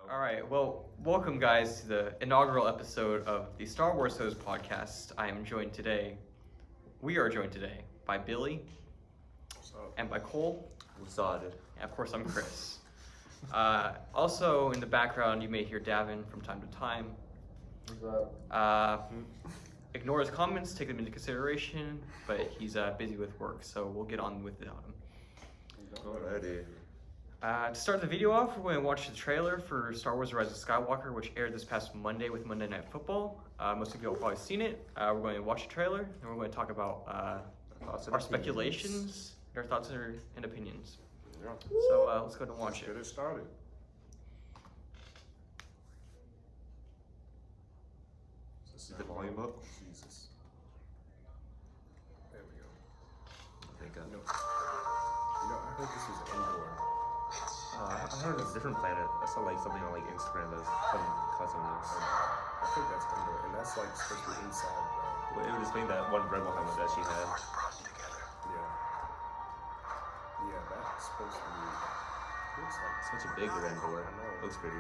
All right, well, welcome guys to the inaugural episode of the Star Wars Host podcast. We are joined today by Billy and by Cole. What's up? And of course, I'm Chris. Also in the background, you may hear Davin from time to time. What's up? Ignore his comments, take them into consideration, but he's busy with work, so we'll get on with it on him. Alrighty. To start the video off, we're going to watch the trailer for Star Wars Rise of Skywalker, which aired this past Monday with Monday Night Football. Most of you have probably seen it. We're going to watch the trailer, and we're going to talk about our speculations, our thoughts and opinions. Yeah. So let's go ahead and watch it. Get it started. Is the volume up? Jesus. There we go. Thank God. I heard this was indoor. I heard it's a different planet. I saw like something on like Instagram that's some cousin links. I think that's indoor, and that's like supposed to be inside, bro. It would explain that one rebel helmet that she had. Yeah, that's supposed to be. Looks like Such a big red door. I know. Looks pretty.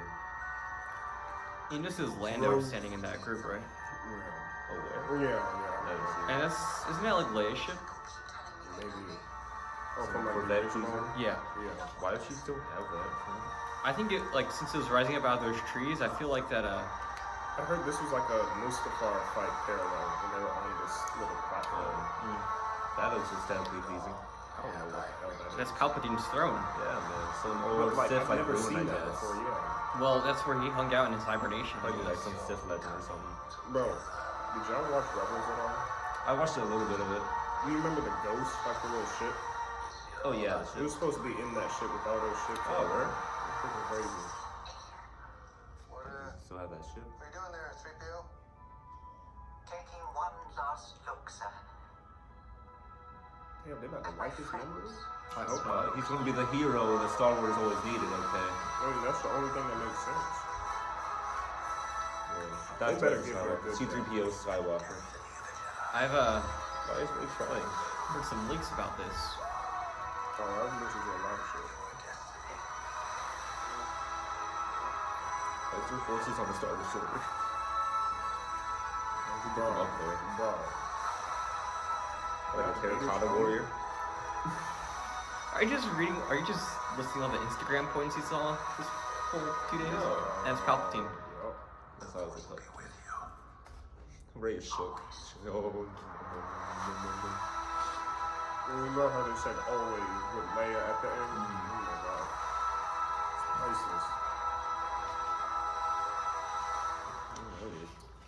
You know, this is Lando standing in that group, right? Yeah. Oh, where? Yeah. And isn't that like Leia's ship? Maybe. Oh, Some from like Corvette the original? cruiser? Yeah. Yeah. Why does she still have that? I think it, like, since it was rising up out of those trees, I feel like that, I heard this was like a Mustafar fight parallel when they were on this little platform. That looks aesthetically pleasing. I don't know what the hell that is. that's Palpatine's throne. Yeah, man. Some But, old like, Sith I've like never ruin, I seen that guess. before, yeah. Well, that's where he hung out in his hibernation. Like some Sith legend or something. Bro, did y'all watch Rebels at all? I watched a little bit of it. Do you remember the ghost, like the little ship? Oh yeah, It was supposed to be in that ship with all those ships. Oh, word? It's freaking crazy. Still have that shit. What are you doing there, 3PO? Taking one last look, sir. Damn, they're about to wipe his memory? I hope not. He's gonna be the hero that Star Wars always needed, okay? I mean, that's the only thing that makes sense. That's better what give her a good C-3PO Skywalker. I've Why is he trying? heard some leaks about this. Oh, I've listened to a lot of shit. Those three forces on the starboard shoulder. Bro, Up there. bro. Like a terracotta warrior. Are you just listing all the Instagram points you saw this whole 2 days? No. And it's Palpatine. Yup. That's how I was like. Ray is shook. And we love how they said always with Leia at the end. Oh my god. It's priceless.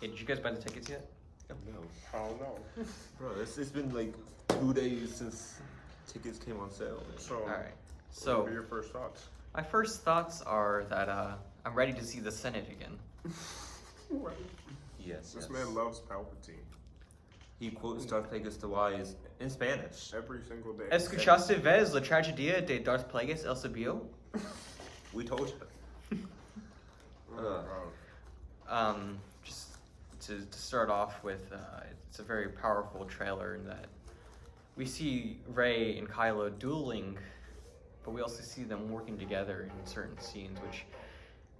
Hey, did you guys buy the tickets yet? No. I don't know. Bro, it's been like 2 days since tickets came on sale. So, All right. what So are your first thoughts? my first thoughts are that I'm ready to see the Senate again. Yes. This yes. man loves Palpatine He quotes Darth Plagueis the Wise in Spanish. every single day. ¿Escuchaste ves la tragedia de Darth Plagueis el Sabio? We told you. Oh, bro. Just to start off with, it's a very powerful trailer in that we see Rey and Kylo dueling, but we also see them working together in certain scenes, which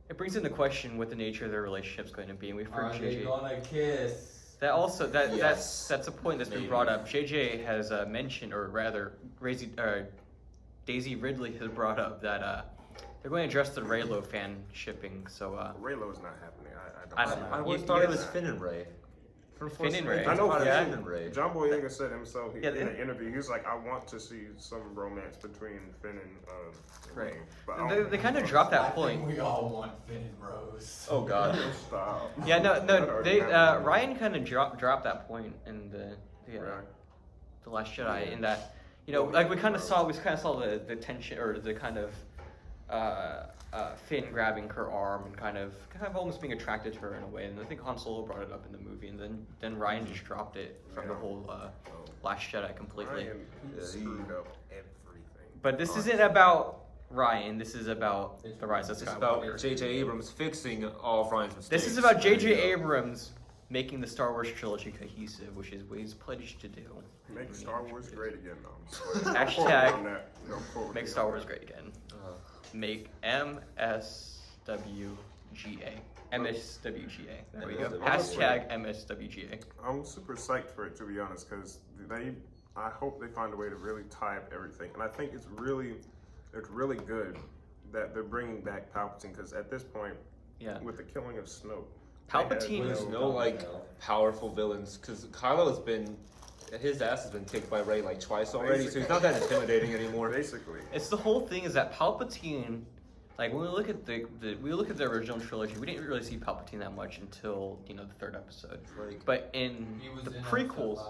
it brings into question what the nature of their relationship's going to be. And we've heard Are they JJ. gonna kiss? That also Yes. that's a point that's been Maybe. brought up. JJ has mentioned, or rather, Daisy Ridley has brought up that they're going to address the Reylo fan shipping. So Raylo is not happening. I I don't don't know. I You- always you thought it guys- was Finn and Rey. Finn and Rey. I know Yeah. Finn and Rey. John Boyega said himself Yeah, in they- an interview, he was like, I want to see some romance between Finn and Right. but I They don't- kind of dropped that I point. think we all want Finn and Rose. Oh God. Stop. Yeah, no. That already They happened. Ryan kind of dropped that point in the Last Jedi. In that, you know, like we kind of saw the tension or the kind of Finn grabbing her arm and kind of almost being attracted to her in a way. And I think Han Solo brought it up in the movie, and then Ryan just dropped it from the whole Last Jedi completely. Ryan, he Yeah, he- screwed up everything. But this isn't about Ryan. This is about the Rise of It's about Skywalker. J.J. Abrams fixing all of Ryan's mistakes. This is about There you J.J. go. Abrams making the Star Wars trilogy cohesive, which is what he's pledged to do. Make Star Wars great again, though. Hashtag Make Star Wars great again. Make MSW MSWGA. There we go. MSWGA. Hashtag MSWGA. I'm super psyched for it, to be honest, because I hope they find a way to really tie up everything, and I think it's really good that they're bringing back Palpatine, because at this point, with the killing of Snoke, Palpatine There's no like powerful villains because his ass has been kicked by Rey like twice already, so he's not that intimidating anymore. Basically, it's the whole thing is that Palpatine, like when we look at the original trilogy, we didn't really see Palpatine that much until the third episode. Like, but in the prequels,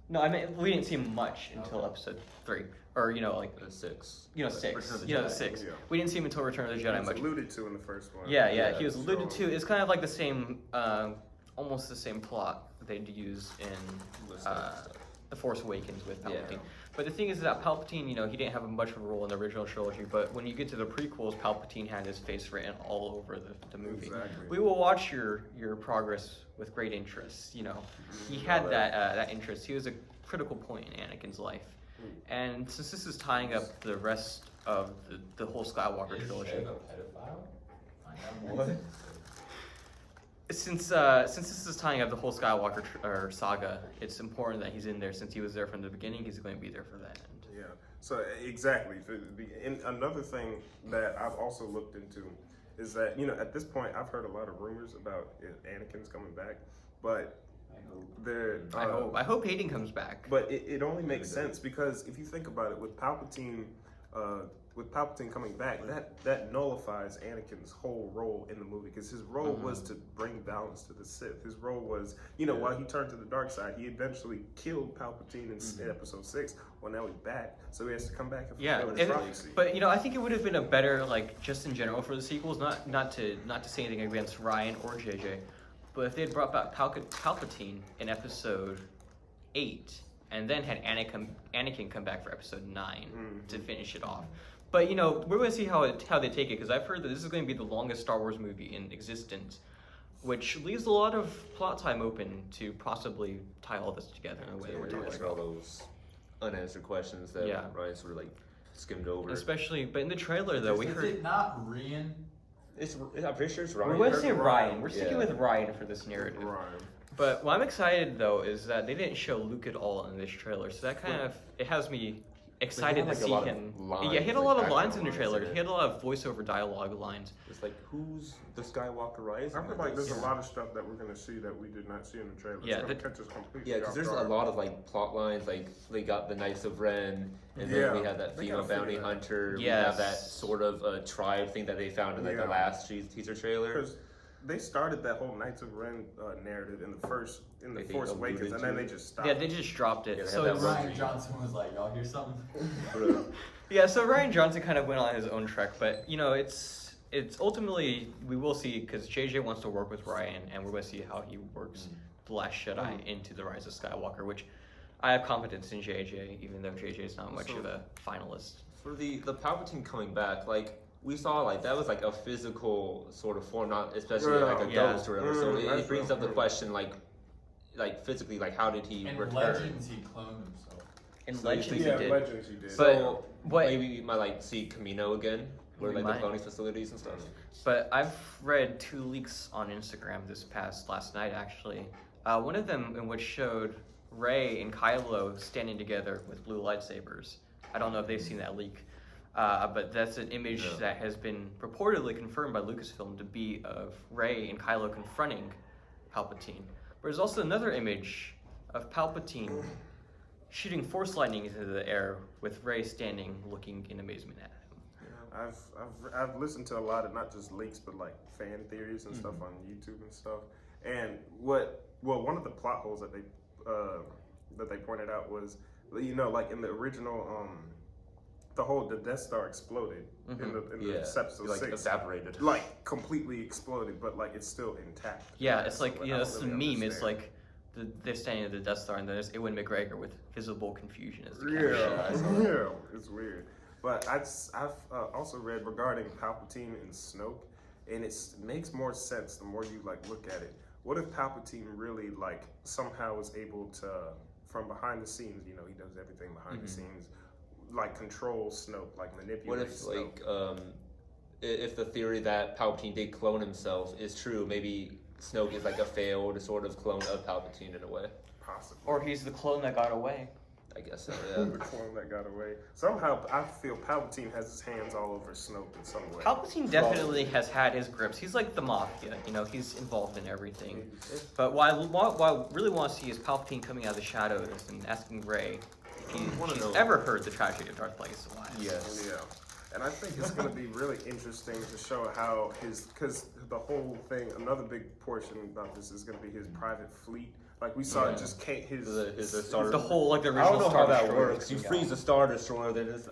no, I mean we didn't see him much until episode 3, or like 6. 6. Return of the Jedi. 6. Yeah. We didn't see him until Return of the Jedi it's much. alluded to in the first one. Yeah, he was alluded to. It's kind of like the same, almost the same plot they'd use in The Force Awakens with Palpatine. Yeah. But the thing is that Palpatine, he didn't have much of a role in the original trilogy, but when you get to the prequels, Palpatine had his face written all over the movie. Exactly. We will watch your progress with great interest. He had that interest. He was a critical point in Anakin's life. And since this is tying up the rest of the whole Skywalker trilogy. Is Jake a pedophile? Find out more. What? Since this is tying up the whole Skywalker saga, it's important that he's in there. Since he was there from the beginning, he's going to be there for that end. Yeah. So exactly. And another thing that I've also looked into is that at this point I've heard a lot of rumors about Anakin's coming back, but I hope Hayden comes back. But it only makes sense because if you think about it, with Palpatine coming back, that nullifies Anakin's whole role in the movie, because his role was to bring balance to the Sith. His role was, while he turned to the dark side, he eventually killed Palpatine in Episode 6. Well, now he's back, so he has to come back and fulfill his prophecy. But I think it would have been a better, like, just in general for the sequels, not to say anything against Ryan or JJ, but if they had brought back Palpatine in Episode 8 and then had Anakin come back for Episode 9 to finish it off. But we're going to see how they take it, because I've heard that this is going to be the longest Star Wars movie in existence, which leaves a lot of plot time open to possibly tie all this together in a way that we're talking like about. all those unanswered questions that Ryan sort of like skimmed over. Especially, but in the trailer though, we heard. Is it not Rian? I'm pretty sure it's Ryan. We're going to say Ryan. We're sticking with Ryan for this narrative. Ryan. But what I'm excited though is that they didn't show Luke at all in this trailer, so that kind of it has me excited to see him. Yeah, he had a lot of lines in the trailer. He had a lot of voiceover dialogue lines. It's like, who's the Skywalker Rise? I feel like there's a lot of stuff that we're going to see that we did not see in the trailer. Yeah, it's going to catch us completely. Yeah, because there's a lot of like plot lines. Like they got the Knights of Ren, and then we have that female bounty hunter. Yes. We have that sort of tribe thing that they found in like the last teaser trailer. Because they started that whole Knights of Ren narrative in the Force Awakens, and then they just stopped. Yeah, they just dropped it. Yeah, so Ryan Johnson was like, "Y'all hear something?" yeah, so Ryan Johnson kind of went on his own trek, but it's ultimately we will see, because JJ wants to work with Ryan, and we're going to see how he works The Last Jedi into The Rise of Skywalker, which I have confidence in JJ, even though JJ is not much of a finalist. For the Palpatine coming back, like we saw, like that was like a physical sort of form, not especially like a ghost or whatever. So it brings up the question, like physically, like how did he In return? Legends, he cloned himself. In So Legends, you he think did. Legends he did. So But maybe we might like see Camino again, where We like might. the cloning facilities and stuff. But I've read 2 leaks on Instagram last night actually. One of them in which showed Rey and Kylo standing together with blue lightsabers. I don't know if they've seen that leak, but that's an image that has been purportedly confirmed by Lucasfilm to be of Rey and Kylo confronting Palpatine. But there's also another image of Palpatine shooting Force lightning into the air with Rey standing looking in amazement at him. I've listened to a lot of not just leaks but like fan theories and stuff on YouTube and stuff. And one of the plot holes that they pointed out was, like in the original the Death Star exploded in the episode like 6, evaporated, like completely exploded, but like it's still intact. Yeah, it's like I don't it's the really meme. It's understand. like they're standing at the Death Star, and there's Ewan McGregor with visible confusion as the Yeah, it's weird. But I've also read regarding Palpatine and Snoke, and it makes more sense the more you like look at it. What if Palpatine really like somehow was able to, from behind the scenes, he does everything behind the scenes, like control Snoke, like manipulate What if Snoke. like if the theory that Palpatine did clone himself is true, maybe Snoke is like a failed sort of clone of Palpatine in a way. Possibly. Or he's the clone that got away. I guess so, yeah. The clone that got away. Somehow, I feel Palpatine has his hands all over Snoke in some way. Palpatine definitely has had his grips. He's like the Mafia, you know, he's involved in everything. But what I really want to see is Palpatine coming out of the shadows and asking Rey if she's ever heard the tragedy of Darth Plagueis alive. Yes. Yeah. And I think it's going to be really interesting to show how because the whole thing, another big portion about this is going to be his private fleet. Like we saw, it just can't his Star The whole like the I original don't know Star how that Destroyer works. You thing, freeze yeah. the Star Destroyer, then it's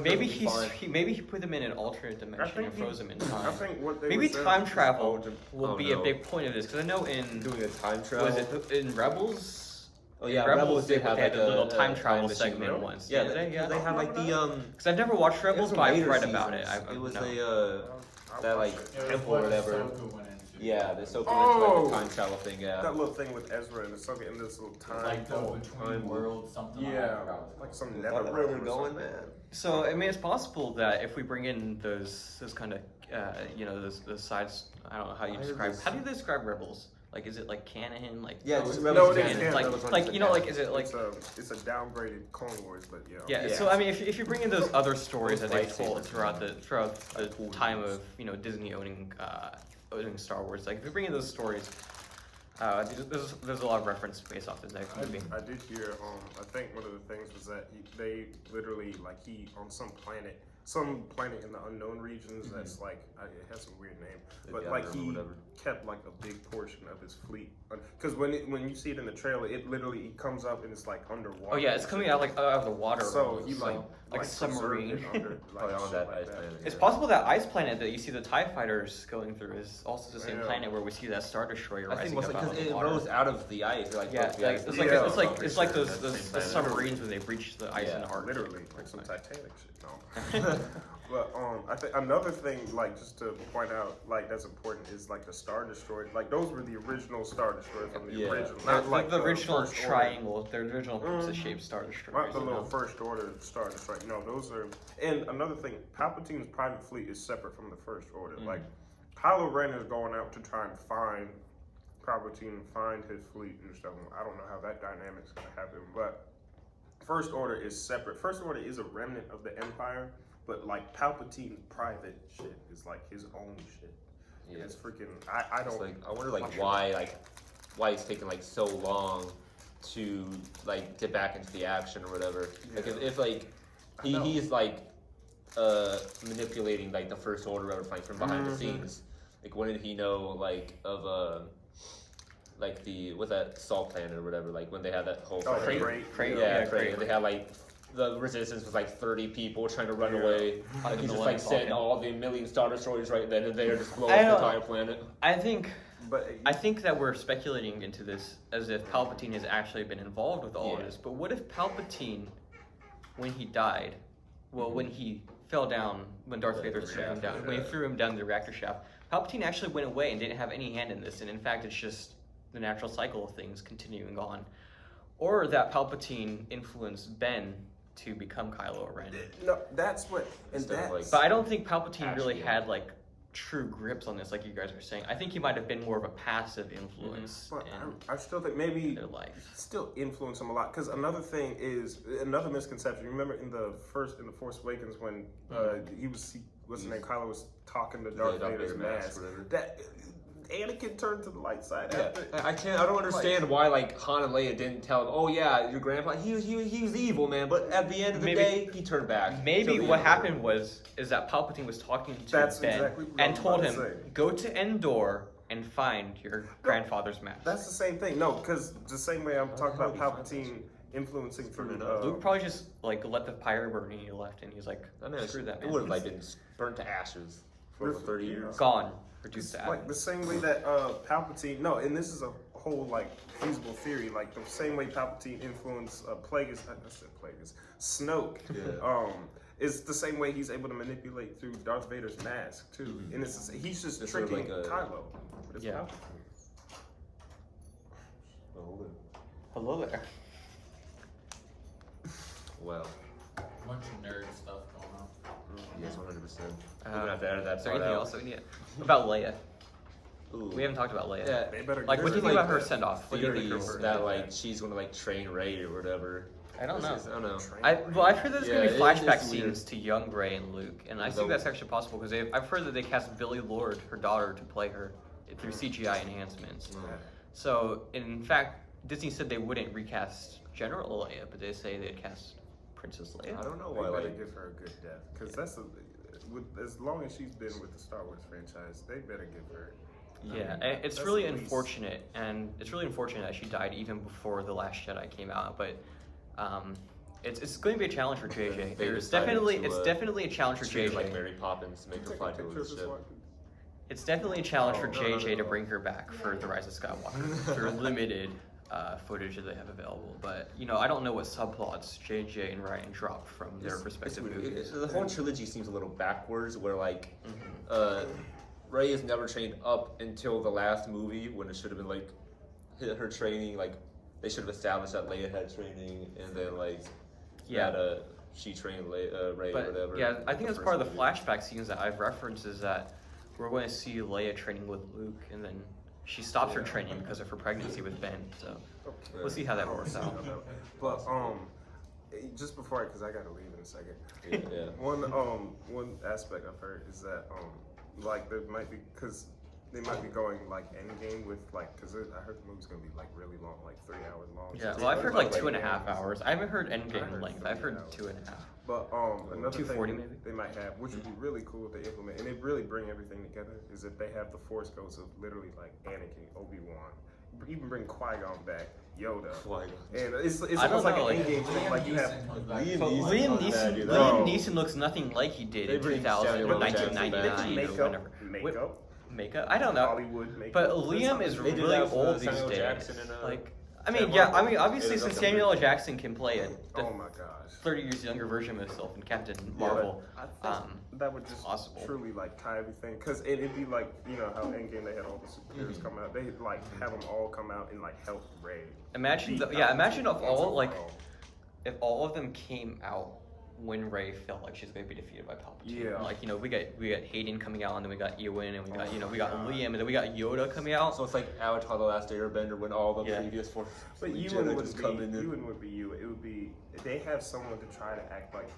Maybe fine. maybe he put them in an alternate dimension and froze them in time. I think what they Maybe were saying time is- travel will Oh, be a no. big point of this because I know in Doing a time travel. was it in Rebels? Oh yeah, In Rebels did have they had like a little time travel machine, segment right? once. Yeah, didn't they had like the Because I've never watched Rebels, but I've read about it. It was no. that like temple or whatever. Ahsoka went into. Yeah, the Ahsoka went to Oh! like the time travel thing. Yeah. That little thing with Ezra and Ahsoka in this little time. Like the bubble. between worlds something. Yeah, I forgot what it's like called. some Where nether they're realm or going, something. man. So I mean, it's possible that if we bring in those kind of those sides, I don't know how you describe. How do you describe Rebels? Like, is it like canon? Like Yeah, No, just it Rebels is canon. canon. like Rebels like canon. you know like is it like It's a downgraded Clone Wars, but yeah. yeah, Yeah. so I mean, if you bring in those other stories Those that they've told lightsabers, throughout the cool time ones. of Disney owning Star Wars, like if you bring in those stories, there's a lot of reference based off the next movie. I did hear. I think one of the things was that they literally he on some planet in the unknown regions that's like it has some weird name, but Yeah, like or he whatever. kept like a big portion of his fleet because when you see it in the trailer, it literally comes up and it's like underwater. Oh yeah, it's coming out like out of the water. So almost, he like a submarine. preserved it under, Probably on shit that like ice that. planet. It's yeah. possible that ice planet that you see the TIE fighters going through is also the same Yeah. planet where we see that Star Destroyer I rising think up out of because the it water. rose out of the ice. Like Yeah, broke the ice. it's Yeah. it's like those That's the same planet. submarines when they breach the ice Yeah, and Arctic. Literally, like some Titanic shit. No. But I think another thing, like just to point out, like that's important, is like the Star Destroyer. Like those were the original Star Destroyer from the Yeah. original, Not like the original First Order. triangle, the original shaped Star Destroyers. Not the you little know? First Order Star Destroyer. No, those are. And another thing, Palpatine's private fleet is separate from the First Order. Like Kylo Ren is going out to try and find Palpatine, find his fleet and stuff. I don't know how that dynamic's gonna happen, but First Order is separate. First Order is a remnant of the Empire. But like Palpatine's private shit is like his own shit. Yeah. It's freaking. I It's don't. like I wonder why it's taking like so long to like get back into the action or whatever. Like Yeah. if like I know. he's like manipulating like the First Order or like from behind the scenes. Like when did he know like of like what's that salt planet or whatever? Like when they had that whole Oh, fight. Crate. Yeah, Crate. Crate. And they had like the resistance was like 30 people trying to run Yeah. away. Hiding He's the just one like in setting Vulcan. all the million Star Destroyers right then and there, just blowing I the don't- entire planet. I think that we're speculating into this as if Palpatine has actually been involved with all of Yeah. this. But what if Palpatine, when he died, when he fell down, when Darth Vader threw him down, when he threw him down the reactor shaft, Palpatine actually went away and didn't have any hand in this, and in fact, it's just the natural cycle of things continuing on, or that Palpatine influenced Ben to become Kylo Ren. No, that's what. And Instead of, that's. like, But I don't think Palpatine really Actually. had like true grips on this, like you guys were saying. I think he might have been more of a passive influence but in I still think maybe their life. still influence him a lot. Because another thing is another misconception. You remember in the Force Awakens when what's his name? Kylo was talking to Darth Darth Vader's Vader mask, mask. whatever. That Anakin turned to the light side. Yeah, After. I don't understand why like Han and Leia didn't tell him. Oh yeah, your grandpa, he was evil, man. But at the end of the Maybe- day, he turned back. Maybe to the what Emperor. happened is that Palpatine was talking to That's Ben exactly what I and was told about him, to say. go to Endor and find your grandfather's mask. That's the same thing. No, because the same way I'm talking about Palpatine influencing through. Luke probably just like let the fire burn and he left, and he's like, That man, screw that it man. would have like been burnt to ashes for over 30 years. Gone. Reduced It's to like atoms. the same way that Palpatine. No, and this is a whole like feasible theory. Like the same way Palpatine influenced Plagueis. I said Plagueis. Snoke. Yeah. It's the same way he's able to manipulate through Darth Vader's mask too. And he's just It's sort of tricking like a- Kylo. But it's Yeah. Palpatine. Hello there. Well, Bunch of nerd stuff going on. yes, 100%. We're gonna have to edit that Is there part anything out. else that we need? About Leia. Ooh. We haven't talked about Leia. Yeah. They better Like, what do you think like, about her send off? What do you think of Theories her? that like she's gonna like train Rey or whatever. I don't know. I don't know. I've heard there's gonna be Yeah, flashback it's weird. scenes to young Rey and Luke, and I So- think that's actually possible because I've heard that they cast Billie Lourd, her daughter, to play her through CGI enhancements. So in fact, Disney said they wouldn't recast General Leia, but they say they'd cast Princess I Leia. don't know They why. better Like, give her a good death, because that's as long as she's been with the Star Wars franchise, they better give her. Yeah, and it's That's really at least- unfortunate, and it's really unfortunate that she died even before The Last Jedi came out. But it's going to be a challenge for JJ. They There's decided definitely to, it's definitely a challenge for treat her JJ. like Mary Poppins, make her Take fly a to picture the of this ship. one. It's definitely a challenge for Oh, no, JJ no, to no. bring her back for The Rise of Skywalker through limited footage that they have available. But I don't know what subplots JJ and Ryan dropped from their respective weird. movies. The whole trilogy seems a little backwards, where like Mm-hmm. Rey is never trained up until the last movie, when it should have been like her training. Like they should have established that Leia had training, and then like Yeah. that she trained Rey or But whatever. yeah, I think the that's part of the first flashback scenes that I've referenced is that we're going to see Leia training with Luke, and then she stops her training because of her pregnancy with Ben. So movie. we'll see how that works out. But just before, because I gotta leave in a second. Yeah. One aspect I've heard is that like there might be, because they might be going like Endgame with like, because I heard the movie's gonna be like really long, like 3 hours long. Yeah, So well, I've heard like it's 2.5 hours. I haven't heard I Endgame heard length. 3 I've heard hours. 2.5. But another 240 thing maybe? they might have, which would be really cool if they implement, and they really bring everything together, is if they have the Force Ghosts of literally like Anakin, Obi-Wan, even bring Qui-Gon back, Yoda, Qui-Gon. and it's I don't almost like know, an like- Endgame thing. Like you have Liam Neeson, Bro. Liam Neeson looks nothing like he did They in bring 2000 Samuel or L. Jackson 1999 back. or whatever. makeup, Makeup? I don't know. Hollywood makeup. But Liam is They did really that for old these Samuel days. Jackson and, Like, I mean, Captain yeah, I Marvel. mean, obviously, Yeah, since that's Samuel L. something. Jackson can play a Oh my gosh. 30 years younger version of himself in Captain Marvel, I think that would just possible. truly like tie everything, because it'd be like, you know how Endgame they had all the superheroes come out, they like have them all come out and like help Rey. imagine, beat imagine if Palpatine all once like and for all. if all of them came out when Rey felt like she's going to be defeated by Palpatine. Yeah. Like, we got Hayden coming out, and then we got Ewan, and we got we got God. Liam, and then we got Yoda coming out. So it's like Avatar: The Last Airbender when all the Yeah. previous four. But Jedi Ewan would just be, come in and- Ewan would be you. It would be, they have someone to try to act like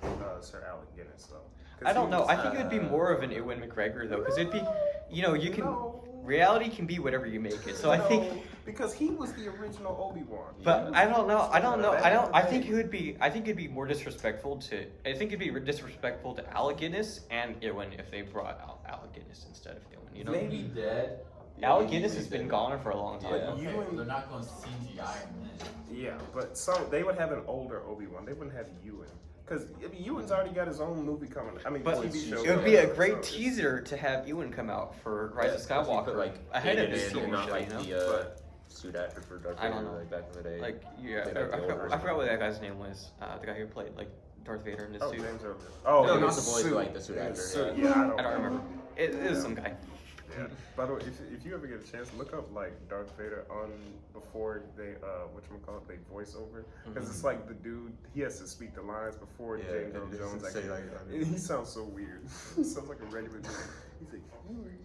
Sir Alec Guinness though. 'Cause I don't he know. was- I think it would be more of an Ewan McGregor though, because it'd be, you can No. reality can be whatever you make it. So I think. No, because he was the original Obi-Wan. But I don't know. I don't know. Back I don't. in the I day. think it would be. I think it'd be more disrespectful to. I think it'd be disrespectful to Alec Guinness and Ewan if they brought out Alec Guinness instead of Ewan. You know. Maybe- He dead. Alec Guinness has been gone for a long time. Yeah. Okay, You and- they're not going to CGI him then. Yeah, but they would have an older Obi-Wan. They wouldn't have Ewan. Because Ewan's already got his own movie coming. I mean, But TV show. it would be a so great it's- teaser to have Ewan come out for Rise of Especially Skywalker, put, like ahead of Hayden his in and TV not show. like You know. the But- suit actor for Darth I Vader don't know. like back in the day. Like yeah, They I, like the old forgot, I version. forgot what that guy's name was. The guy who played like Darth Vader in his Oh, suit. James Earl. Oh, No, in not his the voice, suit. like the suit In actor, his suit. yeah. Yeah, I don't remember. It is some guy. Yeah. By the way, if you ever get a chance, look up like Darth Vader on before they whatchamacallit, they voice over, because it's like the dude, he has to speak the lines before Yeah, James and Earl he Jones. doesn't say, like, He sounds so weird. He sounds like a regular dude. He's like,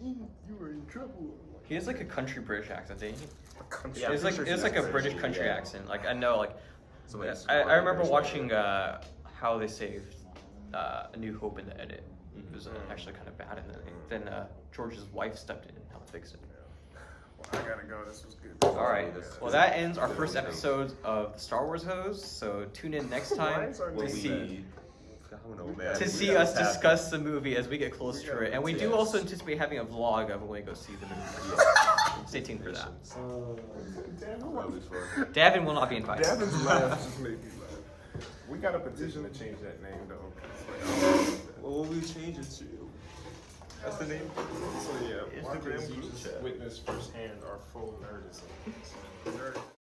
you were in trouble. He has like a country British accent, didn't he? A country. Yeah, It's like pretty sure it's she's like a not British British, country yeah. accent. Like I know, like So, like, I remember British watching accent. how they saved A New Hope in the edit. It was Mm-hmm. actually kind of bad, and then George's wife stepped in and helped fix it. Well, I gotta go. This was good. All right. this- Well, that ends our this first is- episode of the Star Wars Hose. So tune in next Why time is our to name see that? I don't know, man. to We see gotta us have- discuss the movie as we get close We to gotta it, and we do yes. also anticipate having a vlog of when we go see the movie. Stay tuned for that. Probably for- Davin will not be invited. Davin's laugh just made me laugh. We got a petition to change that name though. It's like, What will we change it to? That's the name? so yeah, Instagram Walker's group chat. witness firsthand our full nerdism. So, nerd.